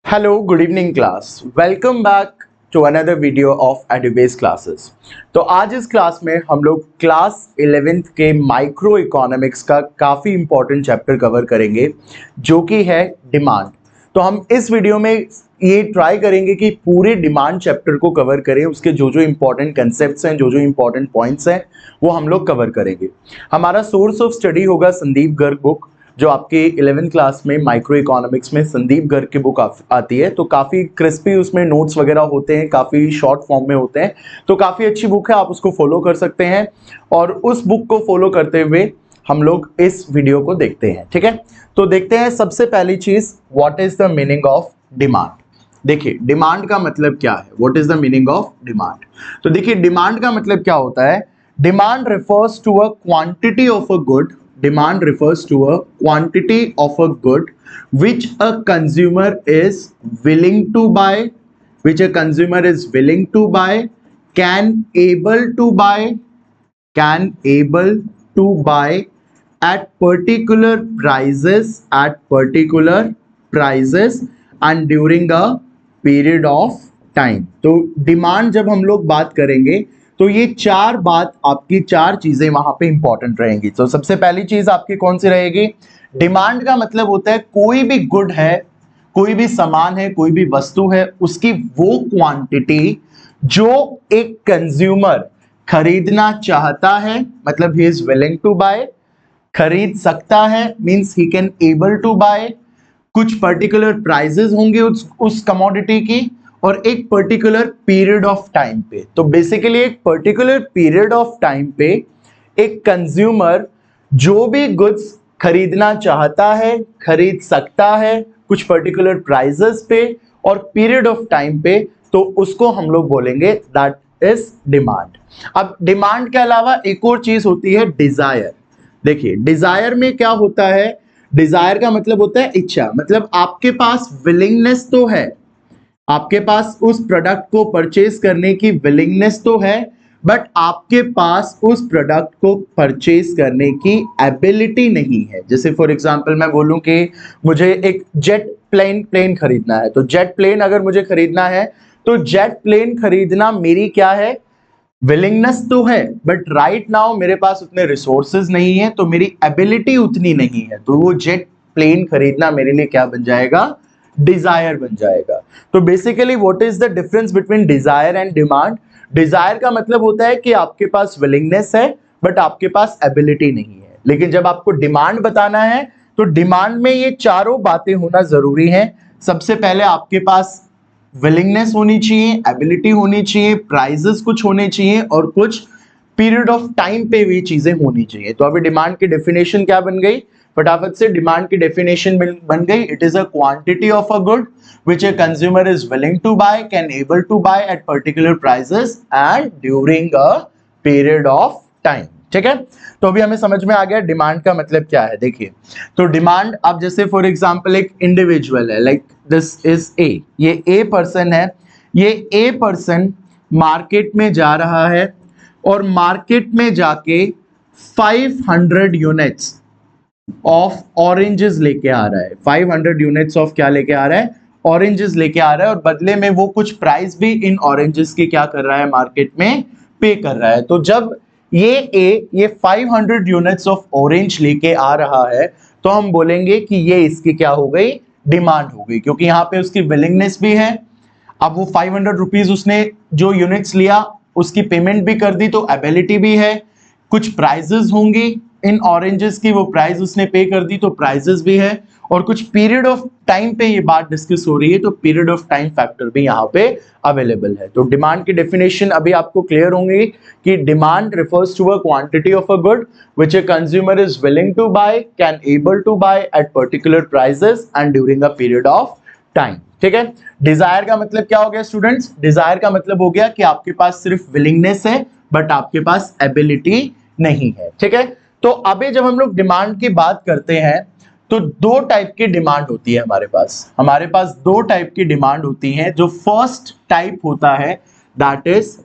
Hello good evening class, welcome back to another video of Edubase classes. तो आज इस class में हम लोग क्लास 11th के माइक्रो इकोनॉमिक्स का काफ़ी इंपॉर्टेंट चैप्टर कवर करेंगे जो कि है डिमांड। तो हम इस वीडियो में ये ट्राई करेंगे कि पूरे डिमांड चैप्टर को कवर करें, उसके जो जो इंपॉर्टेंट कंसेप्ट्स हैं, जो जो इंपॉर्टेंट पॉइंट्स हैं वो हम लोग कवर करेंगे। हमारा सोर्स ऑफ स्टडी होगा संदीप गर्ग बुक, जो आपके 11th क्लास में माइक्रो इकोनॉमिक्स में संदीप गर्ग की बुक आती है। तो काफ़ी क्रिस्पी उसमें नोट्स वगैरह होते हैं, काफ़ी शॉर्ट फॉर्म में होते हैं, तो काफ़ी अच्छी बुक है, आप उसको फॉलो कर सकते हैं। और उस बुक को फॉलो करते हुए हम लोग इस वीडियो को देखते हैं, ठीक है। तो देखते हैं सबसे पहली चीज, what is the meaning of demand. देखिए डिमांड का मतलब क्या है, what is the meaning of demand. तो देखिए डिमांड का मतलब क्या होता है। Demand refers to a quantity of a good, demand refers to a quantity of a good which a consumer is willing to buy, which a consumer is willing to buy, can able to buy, can able to buy at particular prices and during a period of time। तो demand जब हम लोग बात करेंगे तो ये चार बात, आपकी चार चीजें वहां पे इंपॉर्टेंट रहेंगी। तो सबसे पहली चीज आपकी कौन सी रहेगी। डिमांड का मतलब होता है कोई भी गुड है, कोई भी सामान है, कोई भी वस्तु है, उसकी वो क्वांटिटी जो एक कंज्यूमर खरीदना चाहता है, मतलब ही इज विलिंग टू बाय, खरीद सकता है means he can able to buy, कुछ पर्टिकुलर प्राइजेस होंगे उस कमोडिटी की, और एक पर्टिकुलर पीरियड ऑफ टाइम पे। तो बेसिकली एक पर्टिकुलर पीरियड ऑफ टाइम पे एक कंज्यूमर जो भी गुड्स खरीदना चाहता है, खरीद सकता है कुछ पर्टिकुलर प्राइजेस पे और पीरियड ऑफ टाइम पे, तो उसको हम लोग बोलेंगे दैट इज डिमांड। अब डिमांड के अलावा एक और चीज होती है डिजायर। देखिए डिजायर में क्या होता है, डिजायर का मतलब होता है इच्छा, मतलब आपके पास विलिंगनेस तो है, आपके पास उस प्रोडक्ट को परचेज करने की विलिंगनेस तो है, बट आपके पास उस प्रोडक्ट को परचेज करने की एबिलिटी नहीं है। जैसे फॉर एग्जांपल मैं बोलूं कि मुझे एक जेट प्लेन खरीदना है, तो जेट प्लेन अगर मुझे खरीदना है तो जेट प्लेन खरीदना मेरी क्या है, विलिंगनेस तो है, बट राइट नाउ मेरे पास उतने रिसोर्सेज नहीं है, तो मेरी एबिलिटी उतनी नहीं है, तो वो जेट प्लेन खरीदना मेरे लिए क्या बन जाएगा, डिजायर बन जाएगा। तो basically what is the difference between desire and demand. Desire का मतलब होता है कि आपके पास विलिंगनेस है बट आपके पास एबिलिटी नहीं है, लेकिन जब आपको डिमांड बताना है तो डिमांड में ये चारों बातें होना जरूरी है। सबसे पहले आपके पास विलिंगनेस होनी चाहिए, एबिलिटी होनी चाहिए, प्राइजेस कुछ होने चाहिए और कुछ पीरियड ऑफ टाइम पे भी चीजें होनी चाहिए। तो अभी डिमांड की डेफिनेशन क्या बन गई, फटाफट से डिमांड की डेफिनेशन बन गई, it is a quantity of a good which a consumer is willing to buy, can able to buy at particular prices and during a period of time। ठीक है, तो अभी हमें समझ में आ गया डिमांड का मतलब क्या है। देखिए तो डिमांड, अब जैसे फॉर एग्जांपल एक इंडिविजुअल है, लाइक दिस इज ए, ये ए पर्सन है, ये ए पर्सन मार्केट में जा रहा है और मार्केट में जाके 500 यूनिट्स ऑफ ऑरेंजेस लेके आ रहा है। 500 यूनिट्स ऑफ क्या लेके आ रहा है, ऑरेंजेस लेके आ रहा है, और बदले में वो कुछ प्राइस भी इन ऑरेंजेस की क्या कर रहा है, मार्केट में पे कर रहा है। तो जब ये 500 यूनिट्स ऑफ ऑरेंज लेके आ रहा है तो हम बोलेंगे कि ये इसकी क्या हो गई, डिमांड हो गई, क्योंकि यहाँ पे उसकी विलिंगनेस भी है। अब वो 500 रुपीज उसने जो यूनिट्स लिया उसकी पेमेंट भी कर दी, तो एबिलिटी भी है, कुछ प्राइजेस होंगी इन ऑरेंजेस की, वो प्राइस उसने पे कर दी, तो प्राइजेस भी है, और कुछ पीरियड ऑफ टाइम पे ये बात डिस्कस हो रही है, तो पीरियड ऑफ टाइम फैक्टर भी यहाँ पे अवेलेबल है। तो डिमांड की डेफिनेशन अभी आपको क्लियर होंगी कि demand refers to a quantity of a good which a consumer is willing to buy, can able to buy at particular prices and during a period of time. ठीक है, Dzire का मतलब क्या हो गया स्टूडेंट्स, डिजायर का मतलब हो गया कि आपके पास सिर्फ विलिंगनेस है बट आपके पास एबिलिटी नहीं है। ठीक है, तो अभी जब हम लोग डिमांड की बात करते हैं तो दो टाइप की डिमांड होती है हमारे पास दो टाइप की डिमांड होती है। जो फर्स्ट टाइप होता है that is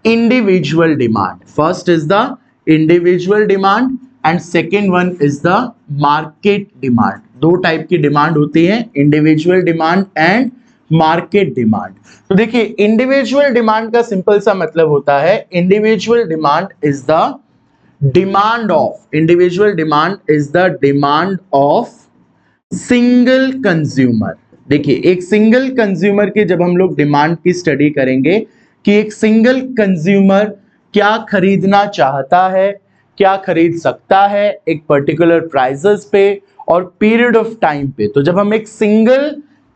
individual demand, first is the individual demand and second one is the market demand. दो टाइप की डिमांड होती है, individual demand and market demand. तो देखिए इंडिविजुअल डिमांड का सिंपल सा मतलब होता है, individual demand is the demand of, individual demand is the demand of single consumer. देखिए एक सिंगल कंज्यूमर की जब हम लोग डिमांड की स्टडी करेंगे कि एक सिंगल कंज्यूमर क्या खरीदना चाहता है, क्या खरीद सकता है एक पर्टिकुलर प्राइसेस पे और पीरियड ऑफ टाइम पे, तो जब हम एक सिंगल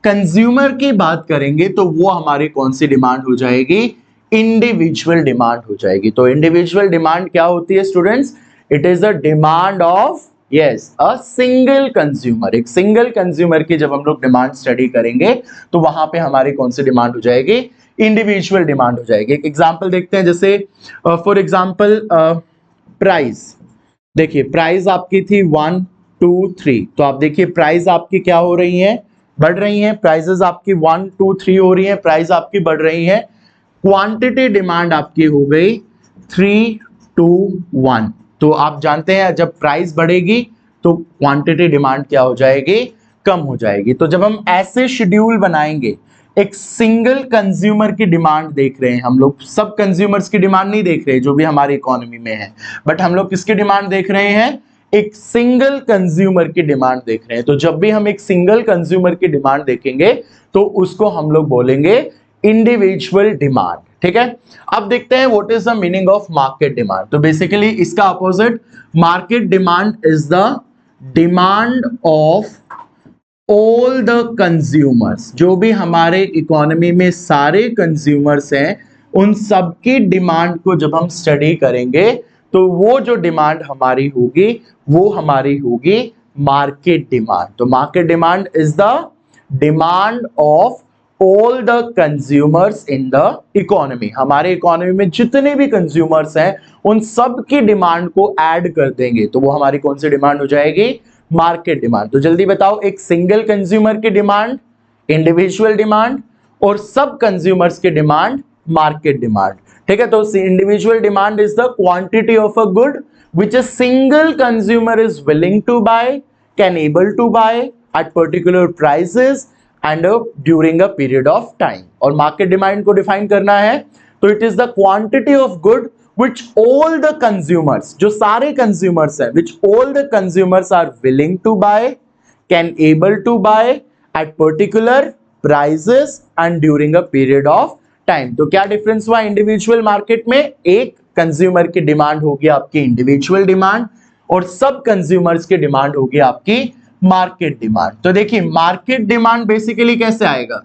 कंज्यूमर की बात करेंगे तो वो हमारी कौन सी डिमांड हो जाएगी, इंडिविजुअल डिमांड हो जाएगी। तो इंडिविजुअल डिमांड क्या होती है students, it is a demand of yes a single consumer. एक सिंगल कंज्यूमर की जब हम लोग डिमांड स्टडी करेंगे तो वहां पे हमारी कौन सी डिमांड हो जाएगी, इंडिविजुअल डिमांड हो जाएगी। एक एग्जांपल देखते हैं, जैसे फॉर एग्जांपल प्राइस, देखिए प्राइस आपकी थी 1 2 3, तो आप देखिए प्राइस आपकी क्या हो रही है, बढ़ रही है, प्राइसेस आपकी 1 2 3 हो रही है, प्राइस आपकी बढ़ रही है, क्वांटिटी डिमांड आपकी हो गई 3 2 1। तो आप जानते हैं जब प्राइस बढ़ेगी तो क्वांटिटी डिमांड क्या हो जाएगी, कम हो जाएगी। तो जब हम ऐसे शेड्यूल बनाएंगे, एक सिंगल कंज्यूमर की डिमांड देख रहे हैं हम लोग, सब कंज्यूमर्स की डिमांड नहीं देख रहे जो भी हमारी इकोनॉमी में है, बट हम लोग किसकी डिमांड देख रहे हैं, एक सिंगल कंज्यूमर की डिमांड देख रहे हैं। तो जब भी हम एक सिंगल कंज्यूमर की डिमांड देखेंगे तो उसको हम लोग बोलेंगे इंडिविजुअल डिमांड। ठीक है, अब देखते हैं what is the meaning of market demand. तो बेसिकली इसका opposite, market demand is the demand of all the consumers, जो भी हमारे इकोनॉमी में सारे कंज्यूमर्स हैं उन सबकी डिमांड को जब हम स्टडी करेंगे तो वो जो डिमांड हमारी होगी वो हमारी होगी मार्केट डिमांड। तो market demand is the demand of all the consumers in the economy. हमारे इकोनॉमी में जितने भी कंज्यूमर्स हैं उन सब की डिमांड को ऐड कर देंगे तो वो हमारी कौन सी डिमांड हो जाएगी, मार्केट डिमांड। तो जल्दी बताओ, एक सिंगल कंज्यूमर की डिमांड इंडिविजुअल डिमांड और सब कंज्यूमर्स की डिमांड मार्केट डिमांड। ठीक है, तो individual demand is the quantity of a good which a single consumer is willing to buy, can able to buy at particular prices and during a period of time। और market demand को define करना है तो it is the quantity of good which all the consumers, जो सारे consumers हैं, which all the consumers are willing to buy, can able to buy at particular prices and during a period of time। तो क्या difference हुआ individual market में, एक consumer की demand होगी आपकी इंडिविजुअल डिमांड और सब कंज्यूमर्स की डिमांड होगी आपकी मार्केट डिमांड। तो देखिए मार्केट डिमांड बेसिकली कैसे आएगा,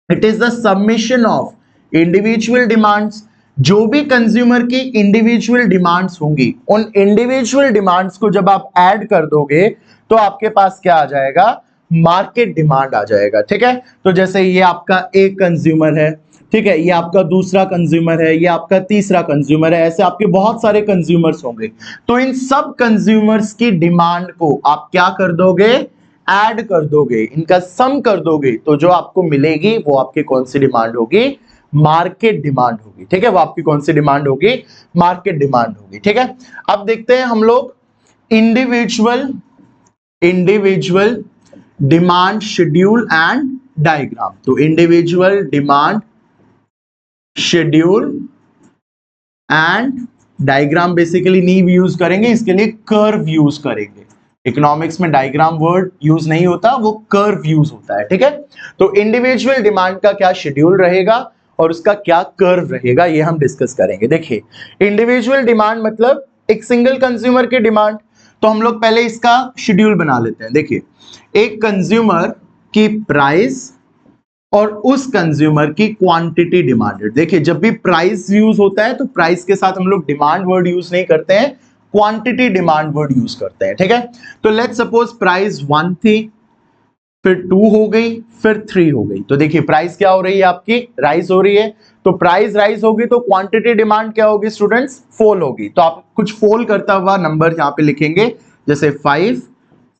it is the submission of individual demands, जो भी कंज्यूमर की इंडिविजुअल डिमांड्स होंगी उन इंडिविजुअल डिमांड्स को जब आप ऐड कर दोगे तो आपके पास क्या आ जाएगा, मार्केट डिमांड आ जाएगा। ठीक है, तो जैसे ये आपका एक कंज्यूमर है, ठीक है, ये आपका दूसरा कंज्यूमर है, ये आपका तीसरा कंज्यूमर है, ऐसे आपके बहुत सारे कंज्यूमर्स होंगे। तो इन सब कंज्यूमर्स की डिमांड को आप क्या कर दोगे, ऐड कर दोगे, इनका सम कर दोगे, तो जो आपको मिलेगी वो आपकी कौन सी डिमांड होगी, मार्केट डिमांड होगी। ठीक है, वो आपकी कौन सी डिमांड होगी, मार्केट डिमांड होगी। ठीक है, अब देखते हैं हम लोग individual demand schedule and diagram. तो individual demand schedule and diagram basically नहीं यूज करेंगे, इसके लिए कर्व यूज करेंगे। इकोनॉमिक्स में डायग्राम वर्ड यूज नहीं होता, वो कर्व यूज होता है। ठीक है, तो इंडिविजुअल डिमांड का क्या शेड्यूल रहेगा और उसका क्या कर्व रहेगा ये हम डिस्कस करेंगे। देखिए इंडिविजुअल डिमांड मतलब एक सिंगल कंज्यूमर की डिमांड, तो हम लोग पहले इसका शेड्यूल बना लेते हैं। देखिए एक कंज्यूमर की प्राइस और उस कंज्यूमर की क्वांटिटी डिमांडेड। देखिए जब भी प्राइस यूज होता है तो प्राइस के साथ हम लोग डिमांड वर्ड यूज नहीं करते हैं, क्वांटिटी डिमांड वर्ड यूज करते हैं। ठीक है, तो लेट्स सपोज प्राइस 1 थी, फिर 2 हो गई, फिर 3 हो गई। तो देखिए प्राइस क्या हो रही है आपकी, राइज हो रही है। तो प्राइस राइज होगी तो क्वांटिटी डिमांड क्या होगी स्टूडेंट्स, फॉल होगी। तो आप कुछ फॉल करता हुआ नंबर यहाँ पे लिखेंगे, जैसे 5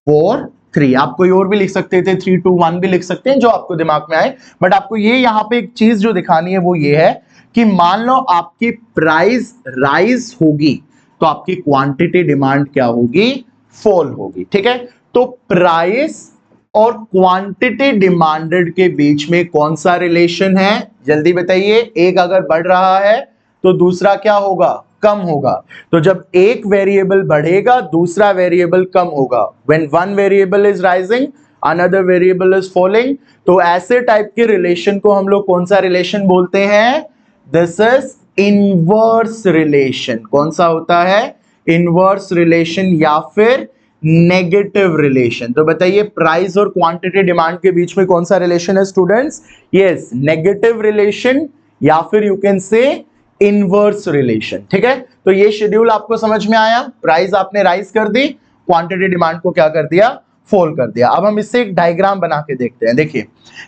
4 3। आप कोई और भी लिख सकते थे, 3 2 1 भी लिख सकते हैं, जो आपको दिमाग में आए। बट आपको ये यहाँ पे एक चीज जो दिखानी है वो ये है कि मान लो आपकी प्राइस राइज होगी तो आपकी क्वांटिटी डिमांड क्या होगी, फॉल होगी। ठीक है, तो प्राइस और क्वांटिटी डिमांडेड के बीच में कौन सा रिलेशन है? जल्दी बताइए। एक अगर बढ़ रहा है तो दूसरा क्या होगा? कम होगा। तो जब एक वेरिएबल बढ़ेगा दूसरा वेरिएबल कम होगा। When one variable is rising another variable is falling. तो ऐसे टाइप के रिलेशन को हम लोग कौन सा रिलेशन बोलते हैं? This is inverse relation. कौन सा होता है? इनवर्स रिलेशन या फिर नेगेटिव रिलेशन। तो बताइए प्राइस और क्वांटिटी डिमांड के बीच में कौन सा रिलेशन है स्टूडेंट्स? यस, नेगेटिव रिलेशन या फिर you can say inverse relation. ठीक है, तो ये शेड्यूल आपको समझ में आया। प्राइस आपने राइज कर दी, क्वांटिटी डिमांड को क्या कर दिया? फॉल कर दिया। अब हम इससे एक डायग्राम बना के देखते हैं। देखिए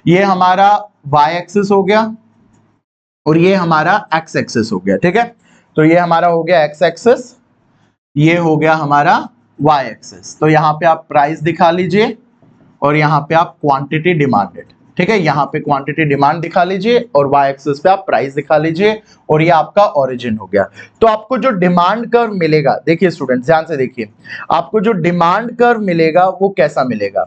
ये हमारा वाई एक्सिस हो गया और ये हमारा एक्स एक्सिस हो गया। ठीक है, तो ये हमारा हो गया एक्स एक्सिस, ये हो गया हमारा वाई एक्सिस। तो यहाँ पे आप प्राइस दिखा लीजिए और यहाँ पे आप क्वांटिटी डिमांडेड। ठीक है, यहाँ पे क्वांटिटी डिमांड दिखा लीजिए और वाई एक्सिस पे आप प्राइस दिखा लीजिए और ये आपका ओरिजिन हो गया। तो आपको जो डिमांड कर्व मिलेगा, देखिए स्टूडेंट ध्यान से देखिए, आपको जो डिमांड कर्व मिलेगा वो कैसा मिलेगा?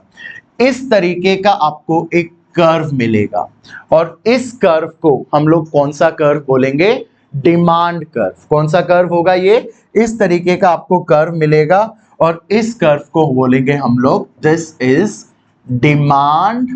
इस तरीके का आपको एक कर्व मिलेगा और इस कर्व को हम लोग कौन सा कर्व बोलेंगे? Demand curve. कौन सा कर्व होगा ये? इस तरीके का आपको कर्व मिलेगा और इस कर्व को बोलेंगे हम लोग this is demand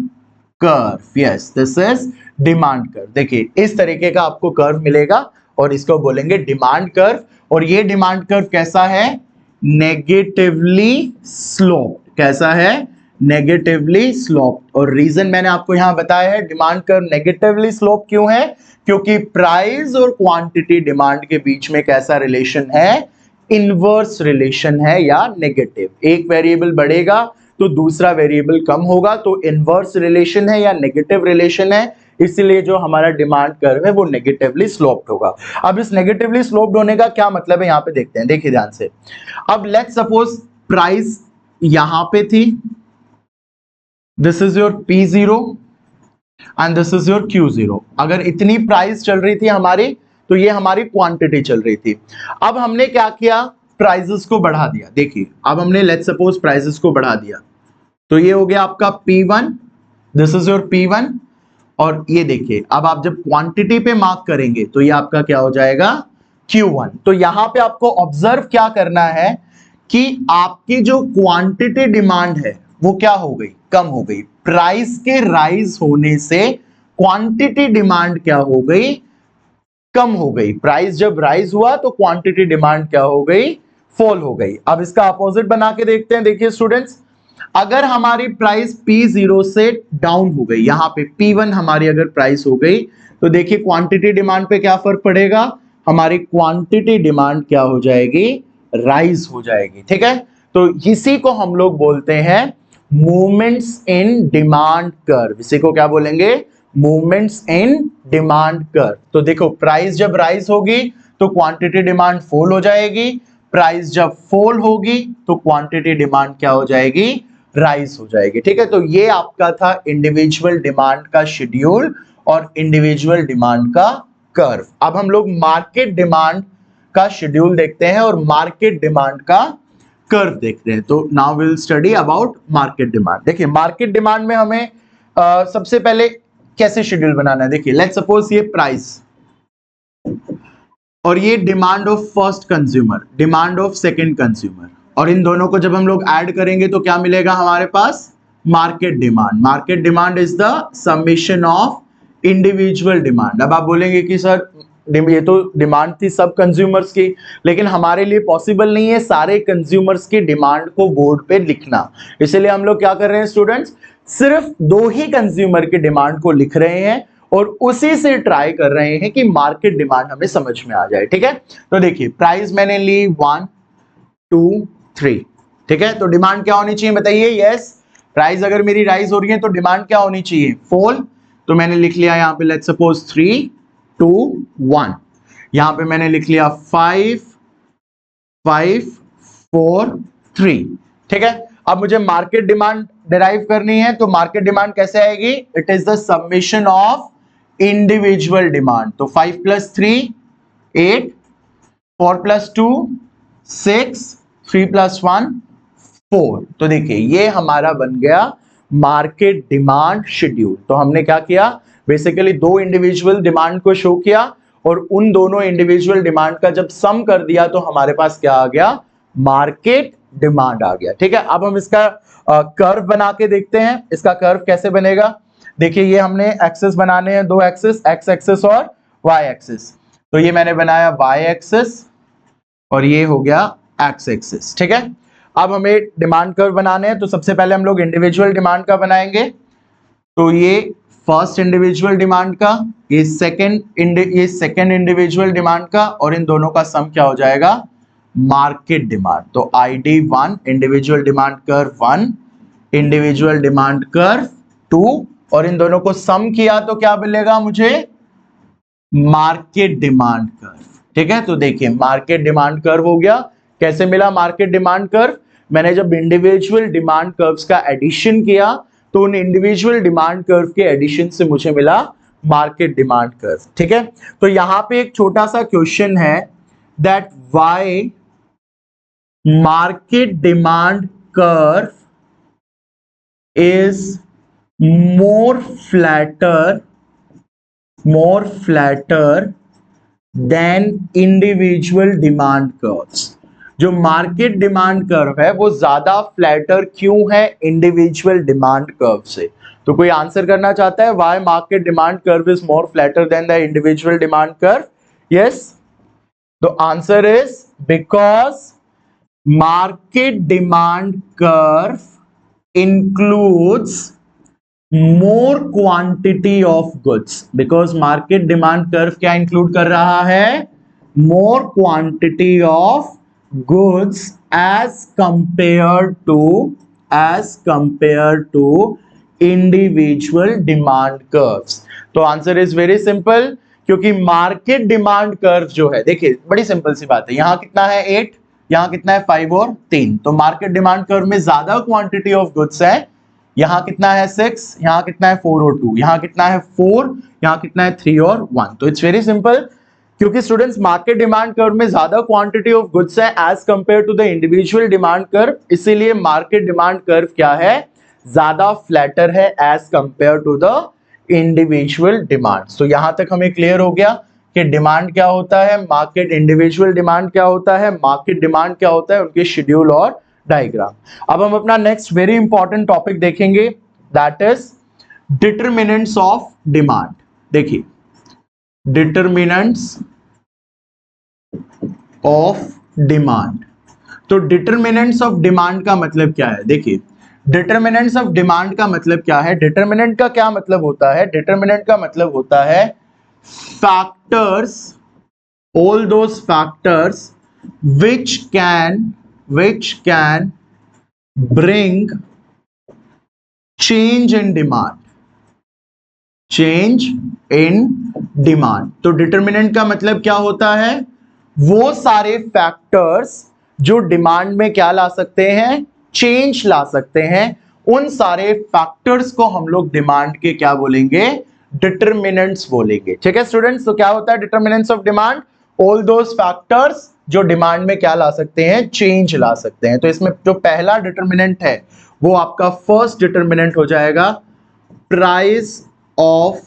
curve. Yes, this is demand curve. देखिए इस तरीके का आपको कर्व मिलेगा और इसको बोलेंगे डिमांड कर्व। और ये डिमांड कर्व कैसा है? Negatively sloped. कैसा है? Negatively sloped. और रीजन मैंने आपको यहां बताया है डिमांड कर्व नेगेटिवली स्लोप क्यों है? क्योंकि प्राइस और क्वांटिटी डिमांड के बीच में कैसा रिलेशन है? इनवर्स रिलेशन है या नेगेटिव। एक वेरिएबल बढ़ेगा तो दूसरा वेरिएबल कम होगा, तो इनवर्स रिलेशन है या नेगेटिव रिलेशन है, इसलिए जो हमारा डिमांड कर्व है वो नेगेटिवली स्लोप्ड होगा। अब इस नेगेटिवली स्लोप्ड होने का क्या मतलब है यहां पे देखते हैं। देखिए ध्यान से, अब लेट्स सपोज प्राइस यहां पे थी, this is your P0 and this is your Q0। अगर इतनी प्राइस चल रही थी हमारी तो ये हमारी क्वांटिटी चल रही थी। अब हमने क्या किया? प्राइसेस को बढ़ा दिया। देखिए अब हमने लेट्स सपोज प्राइसेस को बढ़ा दिया, तो ये हो गया आपका P1, this is your P1। और ये देखिए अब आप जब क्वांटिटी पे मार्क करेंगे तो ये आपका क्या हो जाएगा? Q1। तो यहां पे आपको ऑब्जर्व क्या करना है कि आपकी जो क्वांटिटी डिमांड है वो क्या हो गई? कम हो गई। प्राइस के राइज होने से क्वांटिटी डिमांड क्या हो गई? कम हो गई। प्राइस जब राइज हुआ तो क्वांटिटी डिमांड क्या हो गई? फॉल हो गई। अब इसका अपोजिट बना के देखते हैं। देखिए स्टूडेंट्स, अगर हमारी प्राइस P0 से डाउन हो गई, यहां पे P1 हमारी अगर प्राइस हो गई, तो देखिए क्वांटिटी डिमांड पे क्या फर्क पड़ेगा? हमारी क्वांटिटी डिमांड क्या हो जाएगी? राइज हो जाएगी। ठीक है, तो इसी को हम लोग बोलते हैं मूवमेंट्स इन डिमांड कर्व। इसी को क्या बोलेंगे? Movements in demand curve. तो देखो प्राइस जब राइज होगी तो क्वांटिटी डिमांड फॉल हो जाएगी, प्राइस जब फॉल होगी तो क्वांटिटी डिमांड क्या हो जाएगी? राइज हो जाएगी। ठीक है, तो ये आपका था इंडिविजुअल डिमांड का शेड्यूल और इंडिविजुअल डिमांड का कर्व। अब हम लोग मार्केट डिमांड का शेड्यूल देखते हैं और मार्केट डिमांड का कर्व देखते हैं। तो now will study about market demand. देखिए मार्केट डिमांड में हमें सबसे पहले कैसे शेड्यूल बनाना है। देखिए लेट्स सपोज ये प्राइस और ये demand of first consumer, demand of second consumer, और इन दोनों को जब हम लोग ऐड करेंगे तो क्या मिलेगा हमारे पास? Market demand. Market demand is the summation of individual demand. अब आप बोलेंगे कि सर ये तो डिमांड थी सब कंज्यूमर्स की, लेकिन हमारे लिए पॉसिबल नहीं है सारे कंज्यूमर्स की डिमांड को बोर्ड पे लिखना। इसलिए हम लोग क्या कर रहे हैं स्टूडेंट्स? सिर्फ दो ही कंज्यूमर की डिमांड को लिख रहे हैं और उसी से ट्राई कर रहे हैं कि मार्केट डिमांड हमें समझ में आ जाए। ठीक है, तो देखिए प्राइस मैंने ली 1 2 3। ठीक है, तो डिमांड क्या होनी चाहिए बताइए? यस, प्राइस अगर मेरी राइज हो रही है तो डिमांड क्या होनी चाहिए? फॉल। तो मैंने लिख लिया यहां पे लेट्स सपोज 3 2 1। यहां पे मैंने लिख लिया 5 5 4 3। ठीक है, अब मुझे मार्केट डिमांड डिराइव करनी है, तो मार्केट डिमांड कैसे आएगी? It is the summation of individual demand. तो 5 + 3 8, 4 + 2 6, 3 + 1 4। तो देखिए ये हमारा बन गया मार्केट डिमांड शेड्यूल। तो हमने क्या किया, बेसिकली दो इंडिविजुअल डिमांड को शो किया और उन दोनों इंडिविजुअल डिमांड का जब सम कर दिया तो हमारे पास क्या आ गया, मार्केट डिमांड आ गया। ठीक है, अब हम इसका कर्व बना के देखते हैं। इसका कर्व कैसे बनेगा, देखिए ये हमने एक्सेस बनाने हैं, दो एक्सेस, एक्स एक्सेस और वाई एक्सेस। तो ये मैंने बनाया वाई एक्सेस और ये हो गया एक्स एक्सेस। ठीक है, अब हमें डिमांड कर्व बनाने हैं, तो सबसे पहले हम लोग इंडिविजुअल डिमांड का बनाएंगे। तो ये फर्स्ट इंडिविजुअल डिमांड का, ये सेकंड इंडिविजुअल डिमांड का, और इन दोनों का सम क्या हो जाएगा, मार्केट डिमांड। तो ID1 individual demand curve 1, individual demand curve 2, और इन दोनों को सम किया तो क्या मिलेगा मुझे, मार्केट डिमांड कर्व। ठीक है, तो देखिए मार्केट डिमांड कर्व हो गया। कैसे मिला मार्केट डिमांड कर्व, मैंने जब इंडिविजुअल डिमांड कर्व्स का एडिशन किया तो उन इंडिविजुअल डिमांड कर्व के एडिशन से मुझे मिला मार्केट डिमांड कर्व। ठीक है, तो यहां पे एक छोटा सा क्वेश्चन है, that why market demand curve is more flatter than individual demand curves। जो मार्केट डिमांड कर्व है वो ज्यादा फ्लैटर क्यों है इंडिविजुअल डिमांड कर्व से। तो कोई आंसर करना चाहता है, why market demand curve is more flatter than the individual demand curve. Yes, तो answer is because market demand curve includes more quantity of goods, because market demand curve क्या include कर रहा है, more quantity of goods as compared to individual demand curves। तो answer is very simple, क्योंकि market demand curve जो है, देखिए बड़ी सिंपल सी बात है, यहां कितना है 8, यहां कितना है 5 और 3, तो मार्केट डिमांड कर्व में ज्यादा क्वांटिटी ऑफ गुड्स है। यहां कितना है 6, यहां कितना है 4 और 2, यहां कितना है 4, यहां कितना है 3 और 1। तो इट्स वेरी सिंपल, क्योंकि स्टूडेंट्स मार्केट डिमांड कर्व में ज्यादा क्वांटिटी ऑफ गुड्स है as compare to the individual demand curve, इसीलिए मार्केट डिमांड कर्व क्या है, ज्यादा फ्लैटर है as compare to the individual demand. तो यहां तक हमें क्लियर हो गया कि डिमांड क्या होता है, मार्केट इंडिविजुअल डिमांड क्या होता है, मार्केट डिमांड क्या होता है, उनके शेड्यूल और डायग्राम। अब हम अपना नेक्स्ट वेरी इंपॉर्टेंट टॉपिक देखेंगे, that is determinants of demand. देखिए डिटरमिनेंट्स ऑफ डिमांड, तो डिटरमिनेंट्स ऑफ डिमांड का मतलब क्या है, देखिए डिटरमिनेंट्स ऑफ डिमांड का मतलब क्या है, डिटरमिनेंट का क्या मतलब होता है, डिटरमिनेंट का मतलब होता है factors, all those factors which can bring change in demand, तो डिटरमिनेंट का मतलब क्या होता है, वो सारे फैक्टर्स जो डिमांड में क्या ला सकते हैं, चेंज ला सकते हैं, उन सारे फैक्टर्स को हम लोग डिमांड के क्या बोलेंगे, डिटरमिनेंट्स बोलेंगे। ठीक है स्टूडेंट्स, तो क्या होता है determinants of demand, all those factors जो डिमांड में क्या ला सकते हैं, चेंज ला सकते हैं। तो इसमें जो पहला डिटरमिनेंट है वो आपका फर्स्ट डिटरमिनेंट हो जाएगा प्राइस ऑफ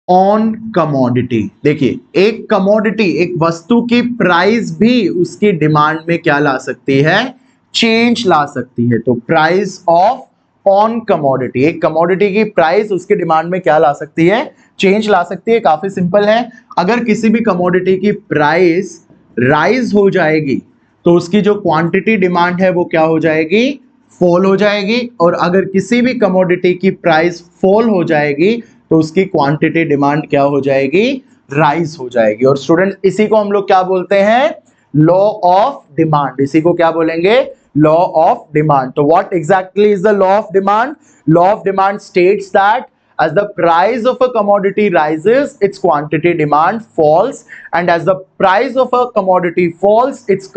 ऑन कमोडिटी। देखिए एक कमोडिटी, एक वस्तु की प्राइस भी उसकी डिमांड में क्या ला सकती है, चेंज ला सकती है। तो प्राइस ऑफ ऑन कमोडिटी, एक कमोडिटी की प्राइस उसके डिमांड में क्या ला सकती है, चेंज ला सकती है। काफी सिंपल है, अगर किसी भी कमोडिटी की प्राइस राइज हो जाएगी तो उसकी जो क्वांटिटी डिमांड है वो क्या हो जाएगी, फॉल हो जाएगी, और अगर किसी भी कमोडिटी की प्राइस फॉल हो जाएगी तो उसकी क्वांटिटी डिमांड क्या हो जाएगी, राइज हो जाएगी। और स्टूडेंट इसी को हम लोग क्या बोलते हैं, लॉ ऑफ डिमांड। इसी को क्या बोलेंगे, लॉ ऑफ डिमांड। तो what exactly is the law of demand, law of demand states that as the price of a commodity rises, its quantity demand falls, and as the price of a commodity falls, its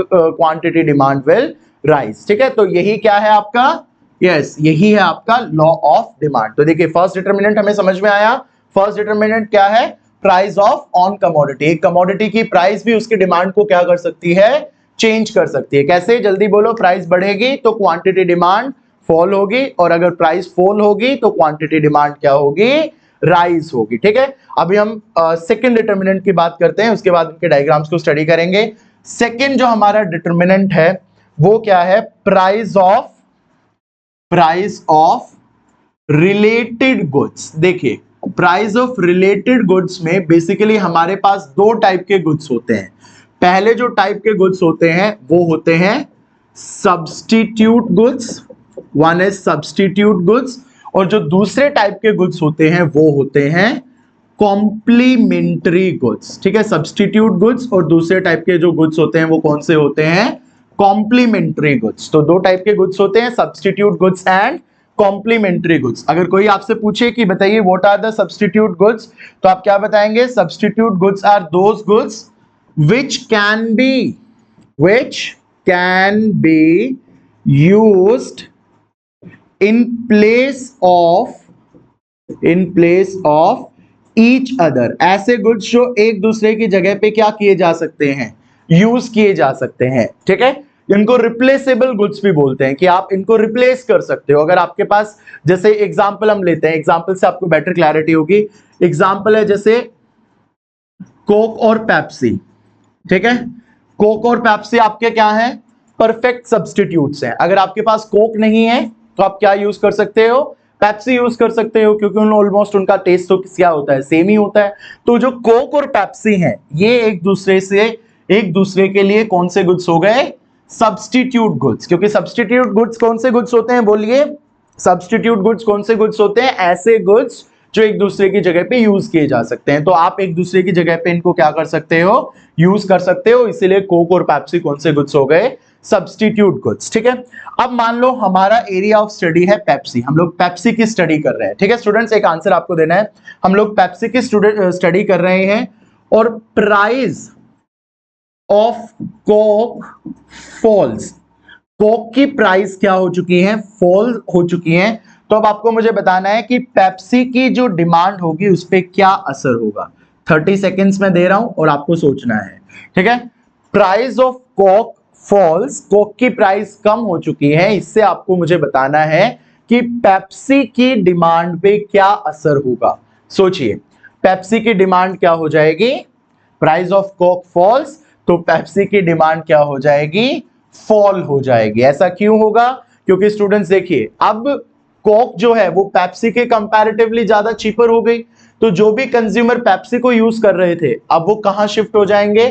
quantity demand will rise। ठीक है, तो यही क्या है आपका, yes यही है आपका लॉ ऑफ डिमांड। तो देखिए फर्स्ट डिटरमिनेंट हमें समझ में आया, फर्स्ट डिटरमिनेंट क्या है, प्राइस ऑफ ऑन कमोडिटी। एक कमोडिटी की प्राइस भी उसकी डिमांड को क्या कर सकती है, चेंज कर सकती है। कैसे, जल्दी बोलो, प्राइस बढ़ेगी तो क्वांटिटी डिमांड फॉल होगी, और अगर प्राइस फॉल होगी तो क्वांटिटी डिमांड क्या होगी, राइज होगी। ठीक है, अभी हम सेकंड डिटर्मिनेंट की बात करते हैं, उसके बाद उनके डायग्राम्स को स्टडी करेंगे। सेकंड जो हमारा डिटर्मिनेंट है वो क्या है, प्राइस ऑफ रिलेटेड गुड्स। देखिए, प्राइस ऑफ रिलेटेड गुड्स में बेसिकली हमारे पास दो टाइप के गुड्स होते हैं। पहले जो टाइप के गुड्स होते हैं वो होते हैं substitute goods, one is substitute goods, और जो दूसरे टाइप के गुड्स होते हैं वो होते हैं कॉम्प्लीमेंट्री गुड्स। ठीक है, सब्स्टिट्यूट गुड्स और दूसरे टाइप के जो गुड्स होते हैं वो कौन से होते हैं, कॉम्प्लीमेंट्री गुड्स। तो दो टाइप के गुड्स होते हैं, substitute goods and complementary goods. अगर कोई आपसे पूछे कि बताइए what are the substitute goods, तो आप क्या बताएंगे, substitute goods are those goods which can be used in place of each other। ऐसे गुड्स जो एक दूसरे की जगह पे क्या किए जा सकते हैं, यूज किए जा सकते हैं। ठीक है, इनको रिप्लेसेबल गुड्स भी बोलते हैं कि आप इनको रिप्लेस कर सकते हो। अगर आपके पास, जैसे एग्जांपल हम लेते हैं, एग्जांपल से आपको बेटर क्लैरिटी होगी। एग्जांपल है जैसे कोक और पेप्सी। ठीक है, कोक और पेप्सी आपके क्या हैं, परफेक्ट सब्स्टिट्यूट्स हैं। अगर आपके पास कोक नहीं है तो आप क्या यूज कर सकते हो, पेप्सी यूज कर सकते हो, क्योंकि ऑलमोस्ट उनका टेस्ट तो क्या होता है, सेम ही होता है। तो जो कोक और पेप्सी हैं ये एक दूसरे के लिए कौन से गुड्स हो गए, सब्स्टिट्यूट गुड्स। क्योंकि सब्स्टिट्यूट गुड्स कौन से गुड्स होते हैं, बोलिए, सब्स्टिट्यूट गुड्स कौन से गुड्स होते हैं, ऐसे गुड्स जो एक दूसरे की जगह पे यूज किए जा सकते हैं। तो आप एक दूसरे की जगह पे इनको क्या कर सकते हो, यूज कर सकते हो। इसीलिए कोक और पेप्सी कौन से गुड्स हो गए, सब्स्टिट्यूट गुड्स। ठीक है, अब मान लो हमारा एरिया ऑफ स्टडी है पेप्सी, हम लोग पेप्सी की स्टडी कर रहे हैं। ठीक है स्टूडेंट्स, एक आंसर आपको देना है, हम लोग पेप्सी की स्टडी कर रहे हैं और price of Coke falls, Coke की प्राइस क्या हो चुकी है, फॉल हो चुकी है। तो अब आपको मुझे बताना है कि पेप्सी की जो डिमांड होगी उस पर क्या असर होगा। 30 सेकेंड्स में दे रहा हूं और आपको सोचना है। ठीक है, price of Coke falls, Coke की प्राइस कम हो चुकी है, इससे आपको मुझे बताना है कि पेप्सी की डिमांड पे क्या असर होगा। सोचिए, पेप्सी की डिमांड क्या हो जाएगी, प्राइस ऑफ कोक फॉल्स, तो पेप्सी की डिमांड क्या हो जाएगी, फॉल हो जाएगी। ऐसा क्यों होगा, क्योंकि स्टूडेंट्स देखिए, अब कोक जो है वो पेप्सी के कंपैरेटिवली ज्यादा चीपर हो गई, तो जो भी कंज्यूमर पेप्सी को यूज कर रहे थे अब वो कहां शिफ्ट हो जाएंगे,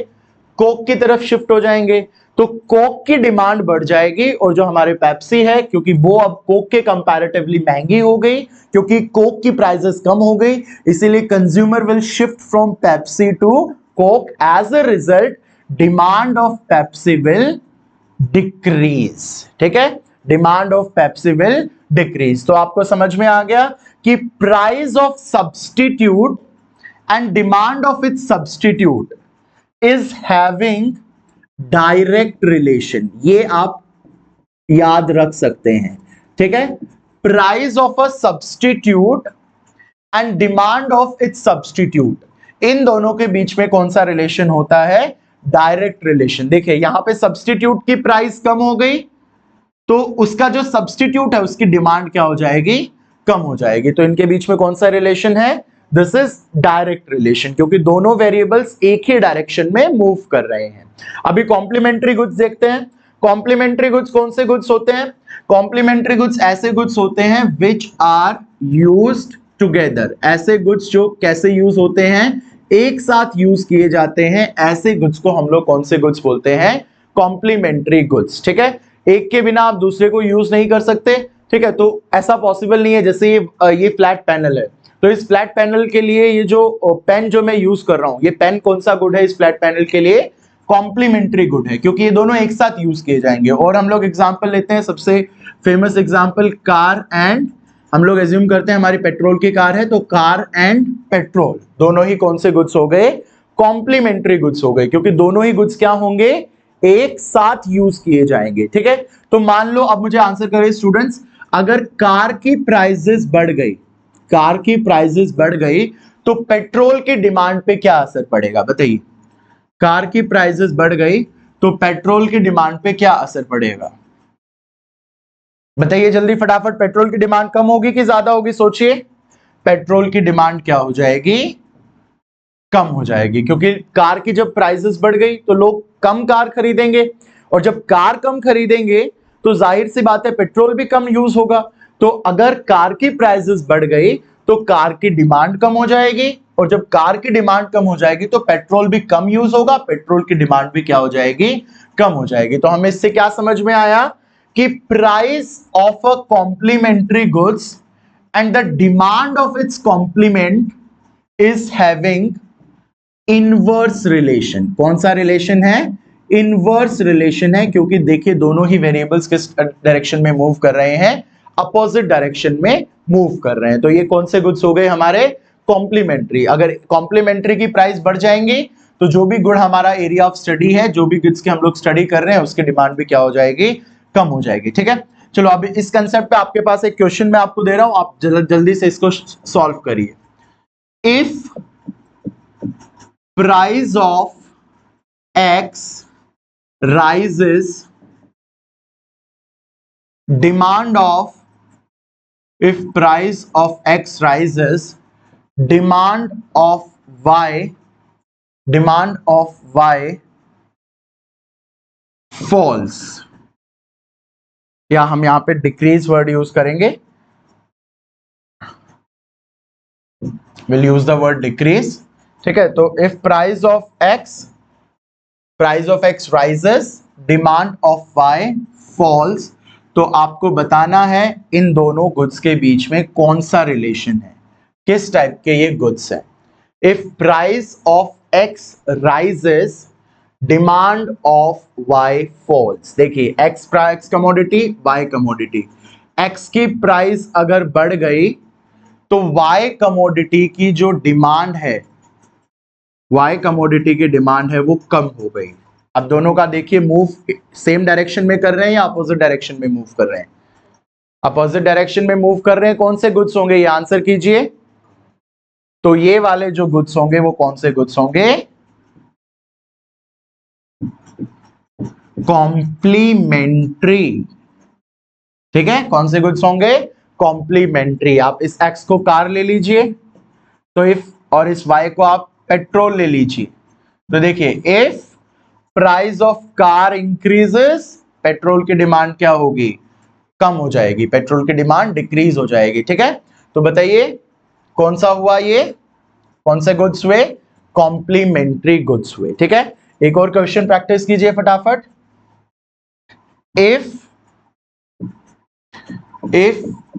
कोक की तरफ शिफ्ट हो जाएंगे। तो कोक की डिमांड बढ़ जाएगी और जो हमारे पेप्सी है, क्योंकि वो अब कोक के कंपैरेटिवली महंगी हो गई, क्योंकि कोक की प्राइसेस कम हो गई, इसीलिए consumer will shift from Pepsi to Coke. As a result demand of Pepsi will decrease. ठीक है, demand of Pepsi will decrease. तो आपको समझ में आ गया कि price of substitute and demand of its substitute is having direct relation, ये आप याद रख सकते हैं। ठीक है, price of a substitute and demand of its substitute, इन दोनों के बीच में कौन सा रिलेशन होता है, डायरेक्ट रिलेशन। देखिए यहां पे सब्स्टिट्यूट की प्राइस कम हो गई तो उसका जो सब्स्टिट्यूट है उसकी डिमांड क्या हो जाएगी, कम हो जाएगी। तो इनके बीच में कौन सा रिलेशन है, दिस इज डायरेक्ट रिलेशन, क्योंकि दोनों वेरिएबल्स एक ही डायरेक्शन में मूव कर रहे हैं। अभी कॉम्प्लीमेंट्री गुड्स देखते हैं। कॉम्प्लीमेंट्री गुड्स कौन से गुड्स होते हैं, कॉम्प्लीमेंट्री गुड्स ऐसे गुड्स होते हैं विच आर यूज्ड टुगेदर। ऐसे गुड्स जो कैसे यूज होते हैं, एक साथ यूज किए जाते हैं, ऐसे गुड्स को हम लोग कौन से गुड्स बोलते हैं, कॉम्प्लीमेंट्री गुड्स। ठीक है, एक के बिना आप दूसरे को यूज नहीं कर सकते। ठीक है, तो ऐसा पॉसिबल नहीं है। जैसे ये फ्लैट पैनल है, तो इस फ्लैट पैनल के लिए ये जो पेन जो मैं यूज कर रहा हूं, ये पेन कौन सा गुड है इस फ्लैट पैनल के लिए, कॉम्प्लीमेंट्री गुड है, क्योंकि ये दोनों एक साथ यूज किए जाएंगे। और हम लोग एग्जांपल लेते हैं, सबसे फेमस एग्जांपल कार एंड, हम लोग एज्यूम करते हैं हमारी पेट्रोल की कार है, तो कार एंड पेट्रोल दोनों ही कौन से गुड्स हो गए, कॉम्प्लीमेंट्री गुड्स हो गए, क्योंकि दोनों ही गुड्स क्या होंगे, एक साथ यूज किए जाएंगे। ठीक है, तो मान लो, अब मुझे आंसर करें स्टूडेंट्स, अगर कार की प्राइसेस बढ़ गई, कार की प्राइसेस बढ़ गई तो पेट्रोल की डिमांड पे क्या असर पड़ेगा, बताइए। कार की प्राइसेस बढ़ गई तो पेट्रोल की डिमांड पे क्या असर पड़ेगा, बताइए जल्दी फटाफट, पेट्रोल की डिमांड कम होगी कि ज्यादा होगी? सोचिए, पेट्रोल की डिमांड क्या हो जाएगी? कम हो जाएगी, क्योंकि कार की जब प्राइसेस बढ़ गई तो लोग कम कार खरीदेंगे, और जब कार कम खरीदेंगे तो जाहिर सी बात है पेट्रोल भी कम यूज होगा। तो अगर कार की प्राइसेस बढ़ गई तो कार की डिमांड कम हो जाएगी, और जब कार की डिमांड कम हो जाएगी तो पेट्रोल भी कम यूज होगा, पेट्रोल की डिमांड भी क्या हो जाएगी? कम हो जाएगी। तो हमें इससे क्या समझ में आया कि price of a complementary goods and the demand of its complement is having inverse relation. कौन सा रिलेशन है? इनवर्स रिलेशन है, क्योंकि देखिए दोनों ही वेरिएबल्स किस डायरेक्शन में मूव कर रहे हैं? अपोजिट डायरेक्शन में मूव कर रहे हैं। तो ये कौन से गुड्स हो गए हमारे? कॉम्प्लीमेंट्री। अगर कॉम्प्लीमेंट्री की प्राइस बढ़ जाएंगी तो जो भी गुड हमारा एरिया ऑफ स्टडी है, जो भी गुड्स की हम लोग स्टडी कर रहे हैं, उसकी डिमांड भी क्या हो जाएगी? कम हो जाएगी। ठीक है, चलो अभी इस कंसेप्ट पे आपके पास एक क्वेश्चन मैं आपको दे रहा हूं, आप जल्दी से इसको सॉल्व करिए। If price of X rises, demand of, if price of X rises, demand of Y falls, या हम यहां पे डिक्रीज वर्ड यूज करेंगे, will use the word decrease. ठीक है, तो if price of X rises, demand of Y falls, तो आपको बताना है इन दोनों गुड्स के बीच में कौन सा रिलेशन है, किस टाइप के ये गुड्स है। If price of X rises, demand of Y falls. देखिए X commodity, Y commodity, X की प्राइस अगर बढ़ गई तो वाई कमोडिटी की जो डिमांड है, वाई कमोडिटी की डिमांड है वो कम हो गई। अब दोनों का देखिए मूव सेम डायरेक्शन में कर रहे हैं या अपोजिट डायरेक्शन में मूव कर रहे हैं? अपोजिट डायरेक्शन में मूव कर रहे हैं। कौन से गुड्स होंगे ये आंसर कीजिए। तो ये वाले जो गुड्स होंगे वो कौन से गुड्स होंगे? कॉम्प्लीमेंट्री। ठीक है, कौन से गुड्स होंगे? कॉम्प्लीमेंट्री। आप इस एक्स को कार ले लीजिए, तो इफ, और इस वाई को आप पेट्रोल ले लीजिए। तो देखिए if price of car increases, petrol की डिमांड क्या होगी? कम हो जाएगी, पेट्रोल की डिमांड डिक्रीज हो जाएगी। ठीक है, तो बताइए कौन सा हुआ? ये कौन से गुड्स हुए? कॉम्प्लीमेंट्री गुड्स हुए। ठीक है, एक और क्वेश्चन प्रैक्टिस कीजिए फटाफट। If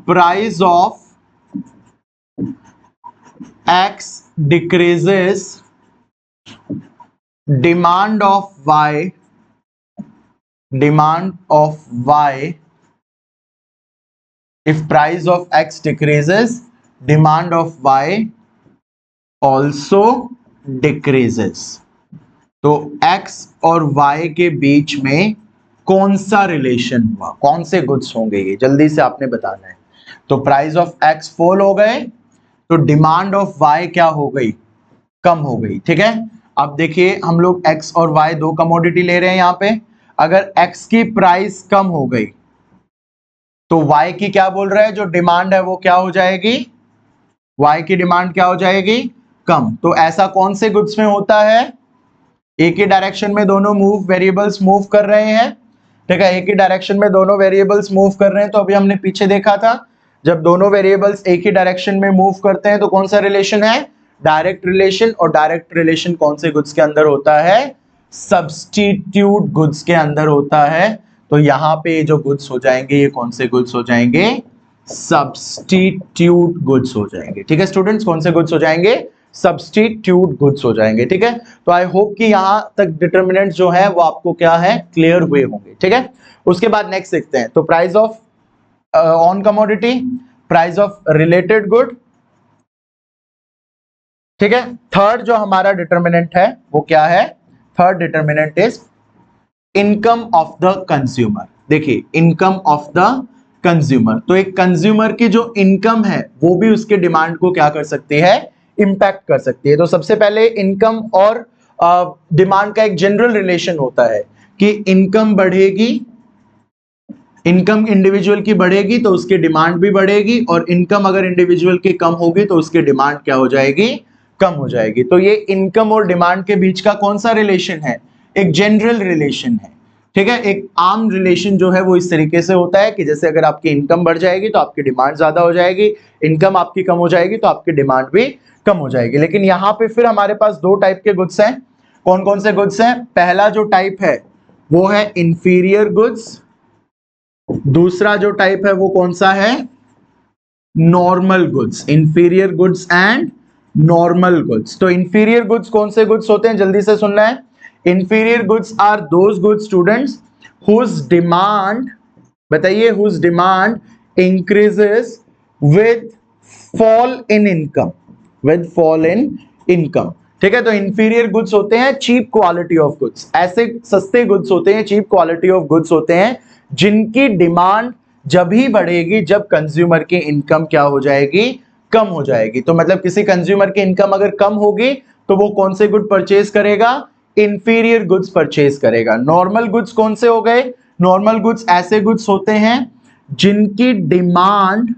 price of X decreases, demand of Y if price of x decreases, demand of y also decreases। तो x और y के बीच में कौन सा रिलेशन हुआ? कौन से गुड्स होंगे ये? जल्दी से आपने बताना है। तो प्राइस ऑफ x फॉल हो गए तो डिमांड ऑफ y क्या हो गई? कम हो गई। ठीक है, अब देखिए हम लोग x और y दो कमोडिटी ले रहे हैं यहां पे। अगर x की प्राइस कम हो गई तो y की क्या बोल रहा है? जो डिमांड है वो क्या हो जाएगी? y की डिमांड क्या हो जाएगी? कम। तो ऐसा कौन से गुड्स में होता है? एक ही डायरेक्शन में दोनों वेरिएबल्स मूव कर रहे हैं। ठीक है, एक ही डायरेक्शन में दोनों वेरिएबल्स मूव कर रहे हैं। तो अभी हमने पीछे देखा था, जब दोनों वेरिएबल्स एक ही डायरेक्शन में मूव करते हैं तो कौन सा रिलेशन है? Direct relation. और डायरेक्ट रिलेशन कौन से गुड्स के अंदर होता है? सब्स्टिट्यूट गुड्स के अंदर होता है। तो यहां पे जो गुड्स हो जाएंगे ये कौन से गुड्स हो जाएंगे? सब्स्टिट्यूट गुड्स हो जाएंगे। ठीक है स्टूडेंट्स, कौन से गुड्स हो जाएंगे? सब्स्टिट्यूट गुड्स हो जाएंगे। ठीक है, तो आई होप कि यहां तक डिटरमिनेंट जो है वो आपको क्या है? क्लियर हुए होंगे। ठीक है, उसके बाद नेक्स्ट देखते हैं। तो price of on commodity, price of related good. ठीक है, थर्ड जो हमारा डिटरमिनेंट है वो क्या है? Third determinant is income of the consumer. देखिए इनकम ऑफ द कंज्यूमर, तो एक कंज्यूमर की जो इनकम है वो भी उसके डिमांड को क्या कर सकती है? इंपैक्ट कर सकती है। तो सबसे पहले इनकम और डिमांड का एक जनरल रिलेशन होता है कि इनकम बढ़ेगी इनकम इंडिविजुअल की बढ़ेगी तो उसकी डिमांड भी बढ़ेगी, और इनकम अगर इंडिविजुअल की कम होगी तो उसकी डिमांड क्या हो जाएगी, कम हो जाएगी। तो ये इनकम और डिमांड के बीच का कौन सा रिलेशन है, एक जनरल रिलेशन है, ठीक है। एक आम रिलेशन जो है वो इस तरीके से होता है कि जैसे अगर आपकी इनकम बढ़ जाएगी तो आपकी डिमांड ज्यादा हो जाएगी, इनकम आपकी कम हो जाएगी तो आपकी डिमांड भी कम हो जाएगी। लेकिन यहाँ पे फिर हमारे पास दो टाइप के गुड्स हैं। कौन कौन से गुड्स हैं? पहला जो टाइप है वो है इंफीरियर गुड्स, दूसरा जो टाइप है वो कौन सा है, normal goods. Inferior goods and normal goods. तो इंफीरियर गुड्स कौन से गुड्स होते हैं, जल्दी से सुनना है। Inferior goods are those goods students whose demand, बताइए, whose demand increases with fall in income, with fall in income, ठीक है। तो इंफीरियर गुड्स होते हैं चीप क्वालिटी ऑफ गुड्स, ऐसे सस्ते गुड्स होते हैं, चीप क्वालिटी ऑफ गुड्स होते हैं जिनकी डिमांड जब ही बढ़ेगी जब कंज्यूमर की इनकम क्या हो जाएगी, कम हो जाएगी। तो मतलब किसी कंज्यूमर की इनकम अगर कम होगी तो वो कौन से गुड परचेज करेगा, इंफीरियर गुड्स परचेज करेगा। नॉर्मल गुड्स कौन से हो गए, नॉर्मल गुड्स ऐसे गुड्स होते हैं जिनकी डिमांड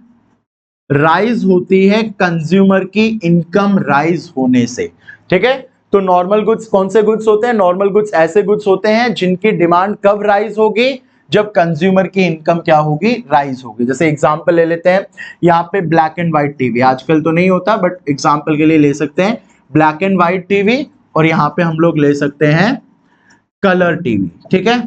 राइज होती है कंज्यूमर की इनकम राइज होने से, ठीक है। तो नॉर्मल गुड्स कौन से गुड्स होते हैं, नॉर्मल गुड्स ऐसे गुड्स होते हैं जिनकी डिमांड कब राइज होगी, जब कंज्यूमर की इनकम क्या होगी, राइज होगी। जैसे एग्जांपल ले लेते हैं, यहाँ पे ब्लैक एंड व्हाइट टीवी, आजकल तो नहीं होता बट एग्जांपल के लिए ले सकते हैं ब्लैक एंड व्हाइट टीवी, और यहाँ पे हम लोग ले सकते हैं कलर टीवी, ठीक है।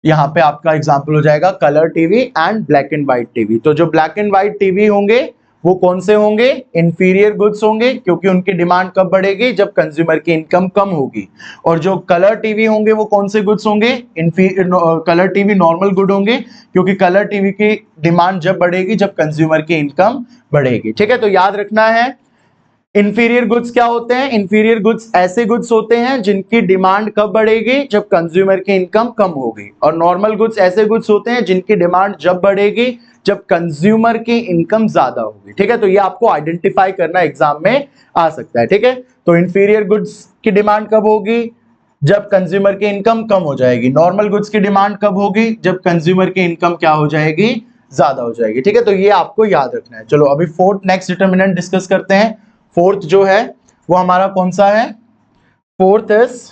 यहाँ पे आपका एग्जाम्पल हो जाएगा colour TV and black and white TV. तो जो ब्लैक एंड व्हाइट टीवी होंगे वो कौन से होंगे, इंफीरियर गुड्स होंगे, क्योंकि उनकी डिमांड कब बढ़ेगी, जब कंज्यूमर की इनकम कम होगी। और जो कलर टीवी होंगे वो कौन से गुड्स होंगे, कलर टीवी नॉर्मल गुड होंगे, क्योंकि कलर टीवी की डिमांड जब बढ़ेगी जब कंज्यूमर की इनकम बढ़ेगी, ठीक है। तो याद रखना है इंफीरियर गुड्स क्या होते हैं, इंफीरियर गुड्स ऐसे गुड्स होते हैं जिनकी डिमांड कब बढ़ेगी, जब कंज्यूमर की इनकम कम होगी। और नॉर्मल गुड्स ऐसे गुड्स होते हैं जिनकी डिमांड जब बढ़ेगी जब कंज्यूमर की इनकम ज्यादा होगी, ठीक है। तो ये आपको आइडेंटिफाई करना एग्जाम में आ सकता है, ठीक है। तो इंफीरियर गुड्स की डिमांड कब होगी, जब कंज्यूमर की इनकम कम हो जाएगी। नॉर्मल गुड्स की डिमांड कब होगी, जब कंज्यूमर की इनकम क्या हो जाएगी, ज्यादा हो जाएगी, ठीक है। तो ये आपको याद रखना है। चलो अभी फोर्थ नेक्स्ट डिटरमिनेंट डिस्कस करते हैं। फोर्थ जो है वो हमारा कौन सा है, fourth is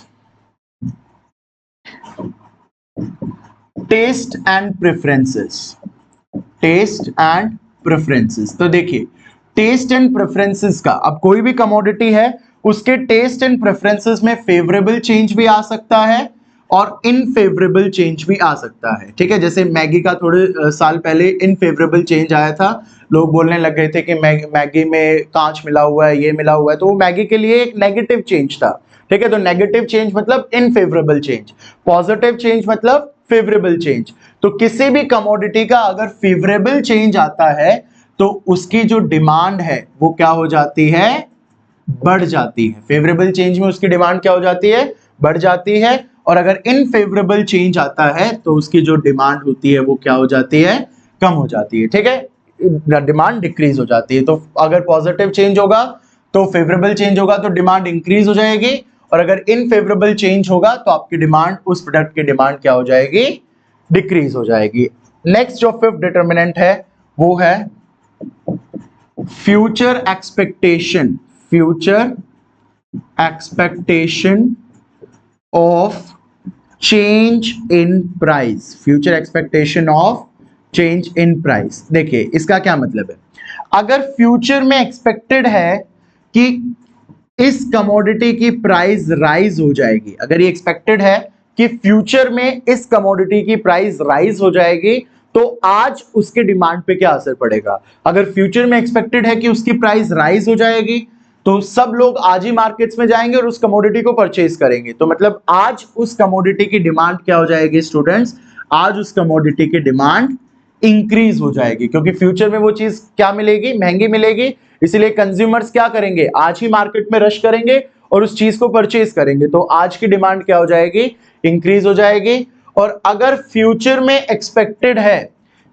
taste and preferences, taste and preferences. तो देखिए टेस्ट एंड प्रेफरेंसेस का, अब कोई भी कमोडिटी है उसके टेस्ट एंड प्रेफरेंसेस में फेवरेबल चेंज भी आ सकता है और इनफेवरेबल चेंज भी आ सकता है, ठीक है। जैसे मैगी का थोड़े साल पहले इनफेवरेबल चेंज आया था, लोग बोलने लग गए थे कि मैगी में कांच मिला हुआ है, ये मिला हुआ है, तो वो मैगी के लिए एक नेगेटिव चेंज था, ठीक है। तो नेगेटिव चेंज मतलब इनफेवरेबल चेंज, पॉजिटिव चेंज मतलब फेवरेबल चेंज। तो किसी भी कमोडिटी का अगर फेवरेबल चेंज आता है तो उसकी जो डिमांड है वो क्या हो जाती है, बढ़ जाती है। फेवरेबल चेंज में उसकी डिमांड क्या हो जाती है, बढ़ जाती है। और अगर इनफेवरेबल चेंज आता है तो उसकी जो डिमांड होती है वो क्या हो जाती है, कम हो जाती है, ठीक है। डिमांड डिक्रीज हो जाती है। तो अगर पॉजिटिव चेंज होगा तो फेवरेबल चेंज होगा तो डिमांड इंक्रीज हो जाएगी, और अगर इनफेवरेबल चेंज होगा तो आपकी डिमांड, उस प्रोडक्ट की डिमांड क्या हो जाएगी, डिक्रीज हो जाएगी। नेक्स्ट जो फिफ्थ डिटरमिनेंट है वो है future expectation, future expectation of change in price, future expectation of change in price. देखिए इसका क्या मतलब है, अगर फ्यूचर में एक्सपेक्टेड है कि इस कमोडिटी की प्राइस राइज हो जाएगी, अगर ये एक्सपेक्टेड है कि फ्यूचर में इस कमोडिटी की प्राइस राइज हो जाएगी, तो आज उसके डिमांड पे क्या असर पड़ेगा। अगर फ्यूचर में एक्सपेक्टेड है कि उसकी प्राइस राइज हो जाएगी तो सब लोग आज ही मार्केट्स में जाएंगे और उस कमोडिटी को परचेज करेंगे। तो मतलब आज उस कमोडिटी की डिमांड क्या हो जाएगी स्टूडेंट्स, आज उस कमोडिटी की डिमांड इंक्रीज हो जाएगी, क्योंकि फ्यूचर में वो चीज क्या मिलेगी, महंगी मिलेगी। इसीलिए कंज्यूमर्स क्या करेंगे, आज ही मार्केट में रश करेंगे और उस चीज को परचेज करेंगे। तो आज की डिमांड क्या हो जाएगी, इंक्रीज हो जाएगी। और अगर फ्यूचर में एक्सपेक्टेड है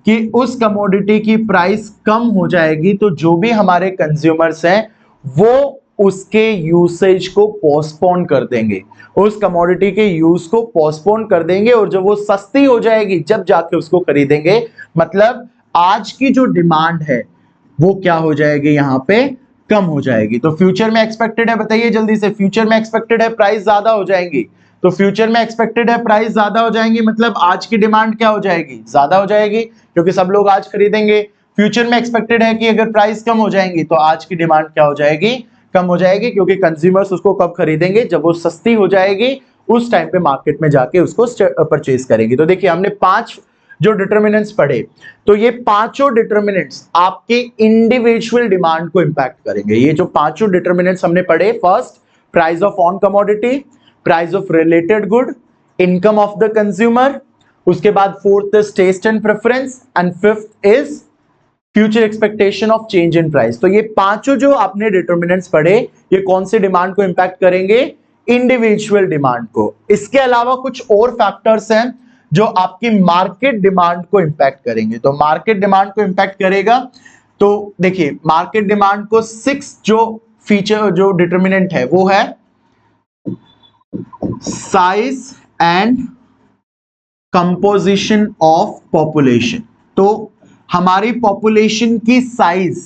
कि उस कमोडिटी की प्राइस कम हो जाएगी तो जो भी हमारे कंज्यूमर्स हैं वो उसके यूसेज को पोस्टपोन कर देंगे, उस कमोडिटी के यूज को पोस्टपोन कर देंगे, और जब वो सस्ती हो जाएगी जब जाके उसको खरीदेंगे, मतलब आज की जो डिमांड है वो क्या हो जाएगी, यहां पे कम हो जाएगी। तो फ्यूचर में एक्सपेक्टेड है, बताइए जल्दी से, फ्यूचर में एक्सपेक्टेड है प्राइस ज्यादा हो जाएंगी, तो फ्यूचर में एक्सपेक्टेड है प्राइस ज्यादा हो जाएंगी, मतलब आज की डिमांड क्या हो जाएगी, ज्यादा हो जाएगी, क्योंकि सब लोग आज खरीदेंगे। फ्यूचर में एक्सपेक्टेड है कि अगर प्राइस कम हो जाएंगी तो आज की डिमांड क्या हो जाएगी, कम हो जाएगी, क्योंकि कंज्यूमर्स उसको कब खरीदेंगे, जब वो सस्ती हो जाएगी, उस टाइम पे मार्केट में जाके उसको परचेज करेंगे। तो देखिए हमने 5 जो डिटर्मिनेंट्स पढ़े, तो ये पांचों डिटर्मिनेंट्स आपके इंडिविजुअल डिमांड को इंपैक्ट करेंगे। ये जो पांचों डिटर्मिनेंट्स हमने पढ़े, first price of on commodity, price of related good, income of the consumer, उसके बाद fourth is taste and preference, and fifth is future expectation of change in price. तो ये पांचों जो आपने डिटर्मिनेंट्स पढ़े, ये कौन से डिमांड को इंपैक्ट करेंगे, इंडिविजुअल डिमांड को। इसके अलावा कुछ और फैक्टर्स हैं जो आपकी मार्केट डिमांड को इंपैक्ट करेंगे। तो मार्केट डिमांड को इंपैक्ट करेगा, तो देखिए मार्केट डिमांड को 6 जो फीचर जो डिटर्मिनेंट है वो है size and composition of population. तो हमारी पॉपुलेशन की साइज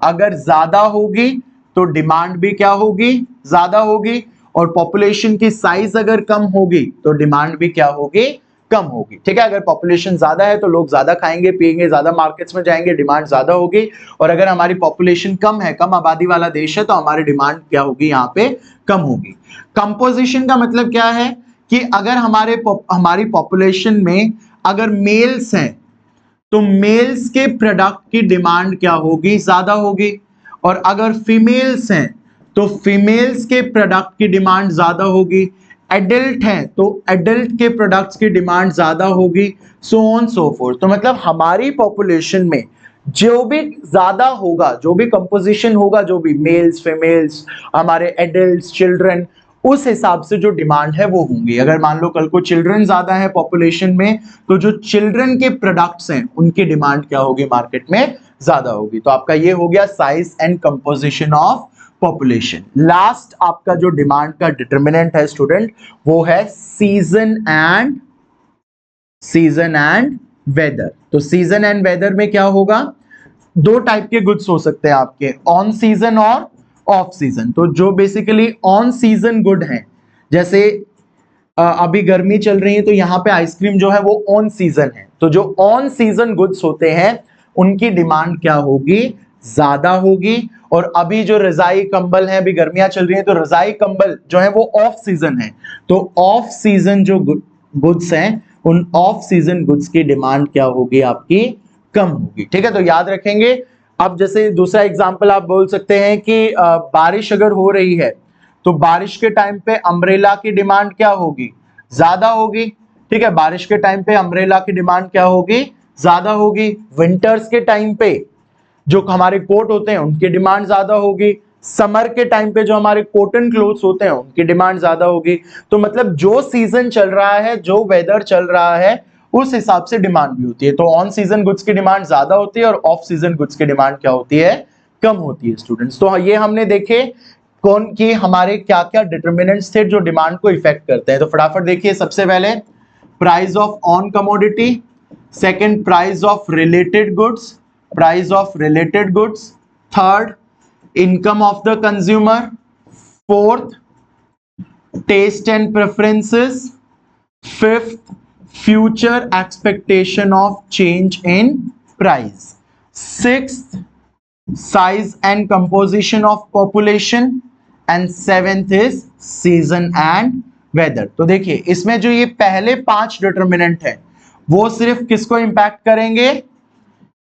अगर ज्यादा होगी तो डिमांड भी क्या होगी, ज्यादा होगी, और पॉपुलेशन की साइज अगर कम होगी तो डिमांड भी क्या होगी, कम होगी। ठीक है, अगर पॉपुलेशन ज्यादा है तो लोग ज्यादा खाएंगे पिएंगे, ज्यादा मार्केट्स में जाएंगे, डिमांड ज्यादा होगी, और अगर हमारी पॉपुलेशन कम है, कम आबादी वाला देश है, तो हमारी डिमांड क्या होगी, यहाँ पे कम होगी। कंपोजिशन का मतलब क्या है कि अगर हमारी पॉपुलेशन में अगर मेल्स हैं तो मेल्स के प्रोडक्ट की डिमांड क्या होगी, ज्यादा होगी, और अगर फीमेल्स हैं तो फीमेल्स के प्रोडक्ट की डिमांड ज्यादा होगी, एडल्ट हैं तो एडल्ट के प्रोडक्ट्स की डिमांड ज्यादा होगी, सो ऑन सो फोर्थ। तो मतलब हमारी पॉपुलेशन में जो भी ज्यादा होगा, जो भी कंपोजिशन होगा, जो भी मेल्स फीमेल्स, हमारे एडल्ट्स चिल्ड्रन, उस हिसाब से जो डिमांड है वो होंगी। अगर मान लो कल को चिल्ड्रन ज्यादा है पॉपुलेशन में, तो जो चिल्ड्रन के प्रोडक्ट्स हैं उनकी डिमांड क्या होगी, मार्केट में ज्यादा होगी। तो आपका ये हो गया size and composition of population. Last आपका जो डिमांड का डिटर्मिनेंट है स्टूडेंट, वो है सीजन एंड वेदर। तो सीजन एंड वेदर में क्या होगा, 2 टाइप के गुड्स हो सकते हैं आपके, ऑन सीजन और ऑफ सीजन। तो जो बेसिकली ऑन सीजन गुड हैं, जैसे अभी गर्मी चल रही है तो यहाँ पे आइसक्रीम जो है वो ऑन सीजन है, तो जो ऑन सीजन गुड्स होते हैं उनकी डिमांड क्या होगी, ज्यादा होगी। और अभी जो रजाई कंबल है, अभी गर्मियां चल रही हैं तो रजाई कंबल जो है वो ऑफ सीजन है, तो ऑफ सीजन जो गुड्स हैं उन ऑफ सीजन गुड्स की डिमांड क्या होगी, आपकी कम होगी। ठीक है, तो याद रखेंगे। अब जैसे दूसरा एग्जांपल आप बोल सकते हैं कि बारिश अगर हो रही है तो बारिश के टाइम पे अम्ब्रेला की डिमांड क्या होगी, ज्यादा होगी। ठीक है, बारिश के टाइम पे अम्ब्रेला की डिमांड क्या होगी, ज्यादा होगी। विंटर्स के टाइम पे जो हमारे कोट होते हैं उनकी डिमांड ज्यादा होगी। समर के टाइम पे जो हमारे कॉटन क्लोथ्स होते हैं उनकी डिमांड ज्यादा होगी। तो मतलब जो सीजन चल रहा है, जो वेदर चल रहा है, उस हिसाब से डिमांड भी होती है। तो ऑन सीजन गुड्स की डिमांड ज्यादा होती है और ऑफ सीजन गुड्स की डिमांड क्या होती है, कम होती है स्टूडेंट्स। तो ये हमने देखे कौन कि हमारे क्या क्या डिटर्मिनेंट्स थे जो डिमांड को इफेक्ट करते हैं। तो फटाफट देखिए, सबसे पहले price of on commodity, second price of related goods, price of related goods, third income of the consumer, fourth taste and preferences, fifth future expectation of change in price, sixth size and composition of population, and seventh is season and weather। तो देखिए इसमें जो ये पहले 5 determinant है वो सिर्फ किसको इंपैक्ट करेंगे,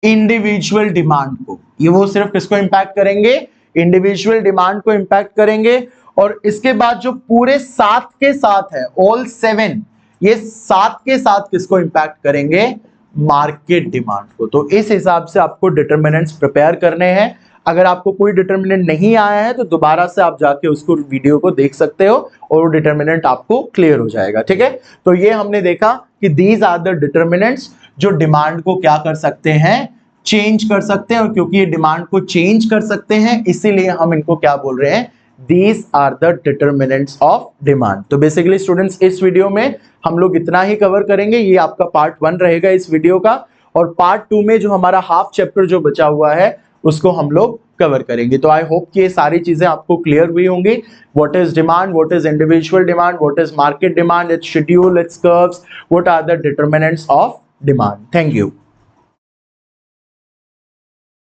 इंडिविजुअल डिमांड को। ये वो सिर्फ किसको इंपैक्ट करेंगे, इंडिविजुअल डिमांड को इंपैक्ट करेंगे। और इसके बाद जो पूरे 7 के साथ है, ऑल 7, ये 7 के साथ किसको इंपैक्ट करेंगे, मार्केट डिमांड को। तो इस हिसाब से आपको डिटर्मिनेंट्स प्रिपेयर करने हैं। अगर आपको कोई डिटर्मिनेंट नहीं आया है तो दोबारा से आप जाके उसको वीडियो को देख सकते हो और डिटर्मिनेंट आपको क्लियर हो जाएगा। ठीक है, तो ये हमने देखा कि दीज आर द डिटर्मिनेंट्स जो डिमांड को क्या कर सकते हैं, चेंज कर सकते हैं। और क्योंकि ये डिमांड को चेंज कर सकते हैं इसीलिए हम इनको क्या बोल रहे हैं, These are the determinants of demand. तो बेसिकली स्टूडेंट्स इस वीडियो में हम लोग इतना ही कवर करेंगे, ये आपका पार्ट 1 रहेगा इस वीडियो का, और पार्ट 2 में जो हमारा हाफ चैप्टर जो बचा हुआ है उसको हम लोग कवर करेंगे। तो आई होप कि ये सारी चीजें आपको क्लियर हुई होंगी। What is demand, what is individual demand, what is market demand, its schedule, its curves, what are the determinants of demand. Thank you.